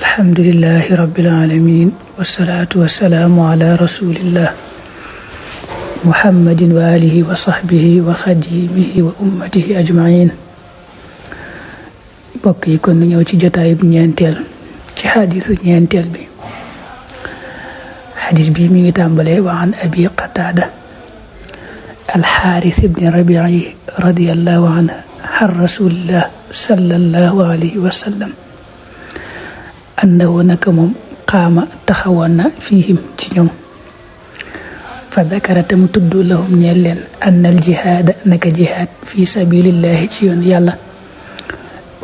الحمد لله رب العالمين والصلاة والسلام على رسول الله محمد وآله وصحبه وخديمه وأمته أجمعين. بقي كن نيو ci jotaay bu ñentel ci hadithu ñentel bi. حديث بي ميغي تامبالي وعن أبي قتادة الحارث بن ربيعي رضي الله عنه عن رسول الله صلى الله عليه وسلم أنه نكمم قام تخوانا فيهم تنيوم فذكر تمتد لهم نيلين أن الجهاد نك جهاد في سبيل الله تيون يالا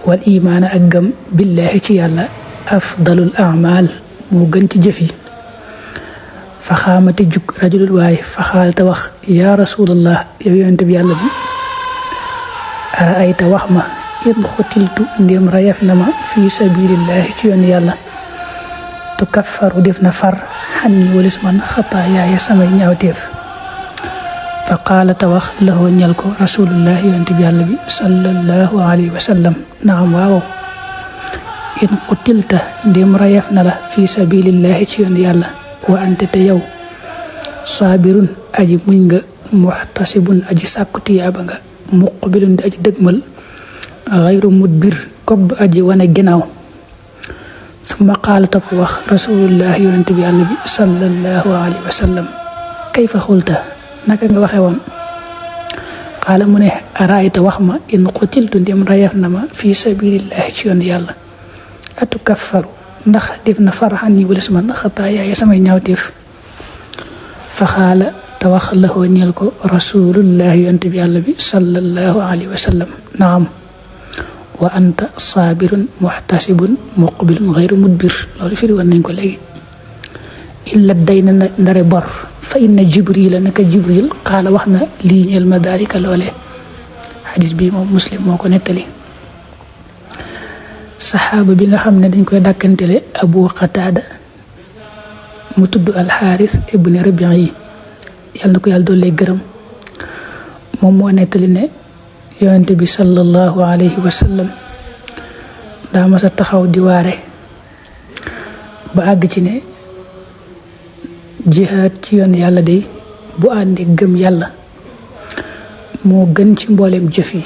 والإيمان أقم بالله تيالا أفضل الأعمال موغن تجفي فخامت جك رجل الواي فخال توخ يا رسول الله يوين تبي الله أرأيت وخما إن خطلت ندم ريفنما في سبيل الله تيون يالا تكفر دفن فر حني ولسمن خطايا يسمي نيوتيف فقال توخ له نيلكو رسول الله ينتبه الله صلى الله عليه وسلم نعم واو إن قتلت ندم ريفنا في سبيل الله تيون يالا وأنت تيو صابر أجي منغ محتسب أجي ساكتي أبغى مقبل أجي دغمل غير مدبر كوب أجي وانا جناو ثم قال تبوخ رسول الله ينتبه النبي صلى الله عليه وسلم كيف قلت نكا nga waxe won قال من أرأيت وخما إن قتلت ندم ريفنا في سبيل الله تيون يالا أتكفر ndax def na farhan yi wala sama xataaya ya samay ñaawteef fa xaala tawax lahu ñel ko rasulullah yonte bi yàlla bi sallallahu alayhi wa sallam naam wa anta sabirun muhtasibun muqbilun ghayru mudbir loolu firi won nañ ko léegi illa dayna ndare bor fa inna jibril naka jibril xaala wax na lii ñel ma dalika loole hadis bi moom muslim moo ko nettali saxaaba bi nga xam ne dañ koy dàkkantele Abu Qatada mu tudd al-Harith ibn Rabi'i yàlla na ko yàlla doole gërëm moom moo nettali ne yonent bi sallallahu alayhi wa sallam daa mas a taxaw di waare ba àgg ci ne jihaad ci yoon yàlla day bu àndi gëm yàlla moo gën ci mbooleem jëf yi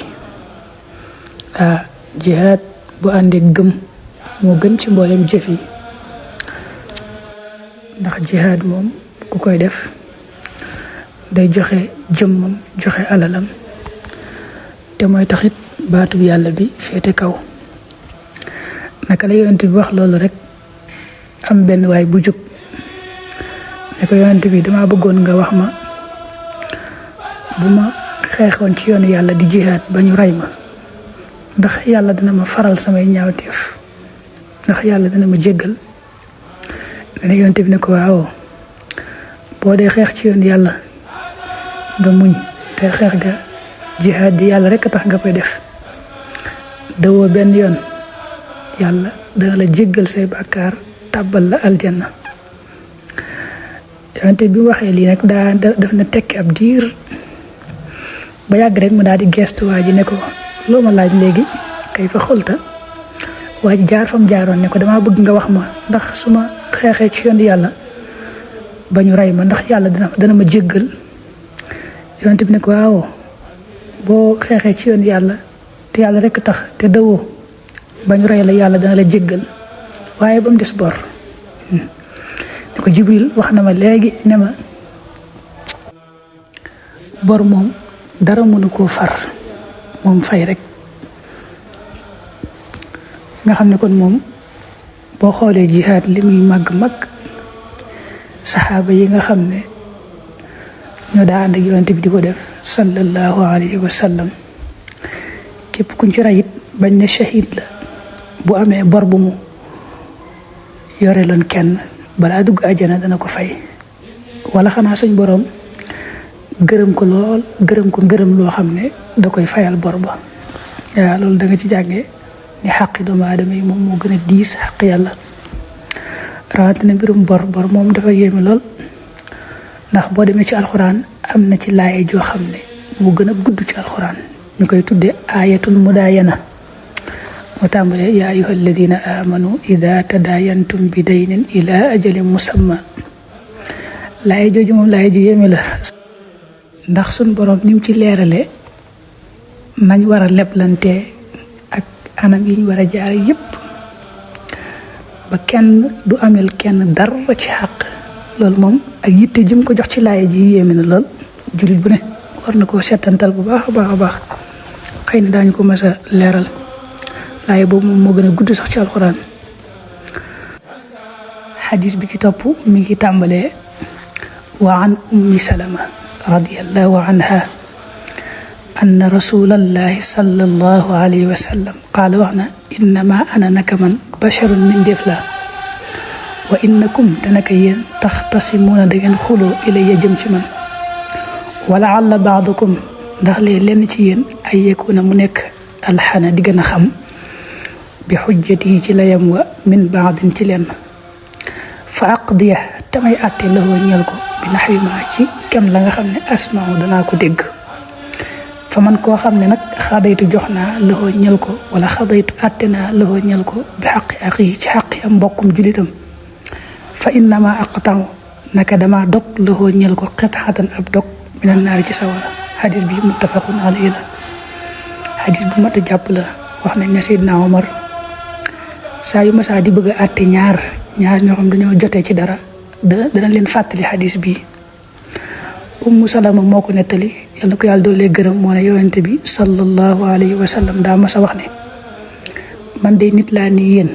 jihaad bu àndee gëm moo gën ci mboolem jëf yi ndax jihaad moom ku koy def day joxe jëmmam joxe alalam te mooy taxit baatub yàlla bi féete kaw naka la yonent bi wax loolu rek am benn waay bu jóg ne ko yonent bi dama bëggoon nga wax ma bu ma xeexoon ci yoonu yàlla di jihaad ba ñu rey ma ndax yàlla dina ma faral samay ñaawteef ndax yàlla dina ma jéggal dana yonte bi ne ko waaw boo dee xeex ci yoon yàlla nga muñ te xeex ga jihaad ji yàlla rek tax nga koy def dawoo benn yoon yàlla dana la jéggal say bàkkaar tàbbal la aljanna yonte bi mu waxee lii nag daf na tekki ab diir ba yàgg rek mu daal di gestu waa ji ne ko loo ma laaj léegi kay fa xulta waa ji jaar fam jaaroon ne ko dama bëgg nga wax ma ndax su ma xeexee ci yoon yàlla ba ñu rey ma ndax yàlla dana ma jéggal yonent bi ne ko waaw boo xeexee ci yoon yàlla te yàlla rek tax te dawoo ba ñu rey la yàlla dana la jéggal waaye ba mu des bor ne ko Jibril wax na ma léegi ne ma bor moom dara mënu koo far moom fay rek nga xam ne kon moom boo xoolee jihaad li muy màgg saxaaba yi nga xam ne ñoo daa ànd ak yonent bi di ko def sallallahu alayhi wa sallam képp kuñ ci rayit bañ ne shahid la bu amee bor bu mu yore loon kenn balaa dugg àjjana dana ko fay wala xanaa suñ boroom gërëm ko lool gërëm ko ngërëm loo xam ne da koy fayal bor ba yaa loolu da nga ci jàngee ni xaqi doomu aadama yi moom moo gën a diis xaq yàlla rawatina mbirum bor moom dafa yéeme lool ndax boo demee ci alxuraan am na ci laaye joo xam ne moo gën a gudd ci alxuraan ñu koy tuddee ayatul mudaayana وتعمل يا أيها الذين آمنوا إذا تداينتم بدين إلى أجل مسمى لا يجوج موم لا يجو يمي لا ndax sun borom nim ci leralé nañ wara leblante ak anam yiñ wara jaar yépp ba kenn du amel kenn dara ci xaq lool mom ak yitte jim ko jox ci laye ji yémi na lool julit bu ne war na ko sétantal bu baax baax xeyna dañ ko mësa leral laye bobu mom mo gëna gudd sax ci alquran hadith bi ci top mi ngi tambalé wa an ummi salama رضي الله عنها أن رسول الله صلى الله عليه وسلم قال وعنا إنما أنا نكمن بشر من دفلا وإنكم تنكين تختصمون دين خلو إلي جمشمن ولعل بعضكم دخلي لنتين أن يكون منك الحنا ديغنا خم بحجته تليم من بعض تلين فأقضيه تمي أتي له نيلكو بنحو ما ci kem la nga xamne asma'u dana ko deg fa man ko xamne nak xadaytu joxna lahu ñel ko wala xadaytu atena lahu ñel ko bi haqqi akhi ci haqqi am bokum julitam fa inna ma aqta'u naka dama dok lahu ñel ko qit'atan ab dok min an-nar ci sawara hadith bi muttafaqun alayhi hadith bu mata japp la wax nañ ne sayyidna umar sa yu massa di bëgg atté ñaar ñoo xam dañoo joté ci dara dana leen fatali hadith bi ummu salama moko netali yalla ko yalla dole gëreum mo ne yonente bi sallallahu alayhi wa sallam da ma sa wax ne man de nit la ni yeen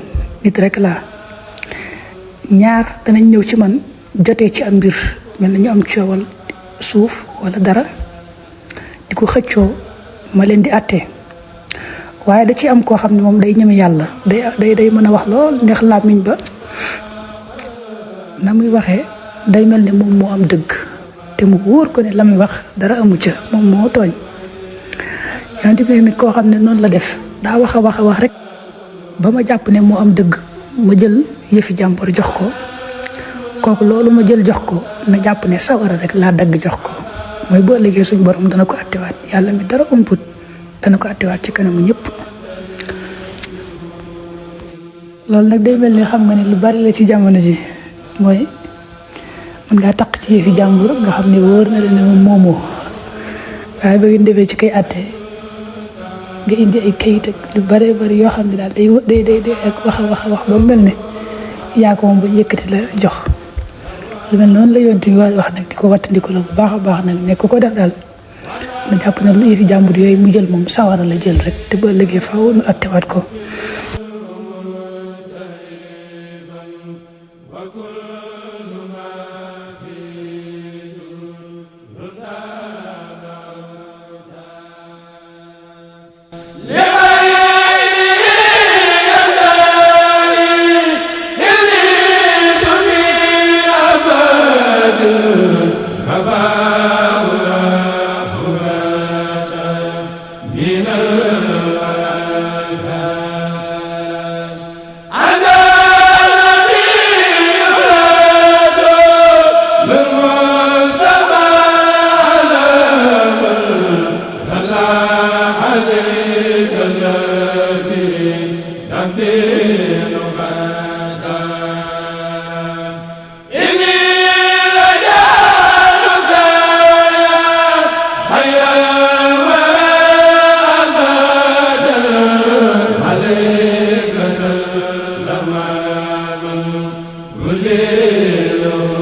nit rek la ñaar danañ ñew ci man joté ci am bir mel ñu am ciowal suuf wala dara diko xëccio ma leen di atté waye da ci am ko xamni mom day ñëmi yalla day mëna wax lool neex lamiñ ba namuy waxé day melni mom mo am deug te mu wóor ko ne lamuy wax dara amu ca mom mo togn yanti bi nit ko xamne non la def da waxa wax rek bama japp ne mo am deug ma jël yefi jambor jox ko koku lolu ma jël jox ko na japp ne sawara rek la dag jox ko moy bo liggé suñu borom dana ko atté wat yalla mi dara umput dana ko atté wat ci kanam ñepp lolu nak day melni xam nga ne lu bari la ci jamono ji moy man nga tak ci fi jambur nga xamni woor na len momo way ba ngeen defé ci kay atté nga indi ay kayit ak lu bari bari yo xamni dal day ak wax ba melni ya ko bu yëkëti la jox lu mel non la yonti wax nak diko watandiko la bu baaxa baax nak ne ko def dal ma japp na lu fi jambur yoy mu jël mom sawara la jël rek te ba liggé faaw nu atté wat ko Bulelo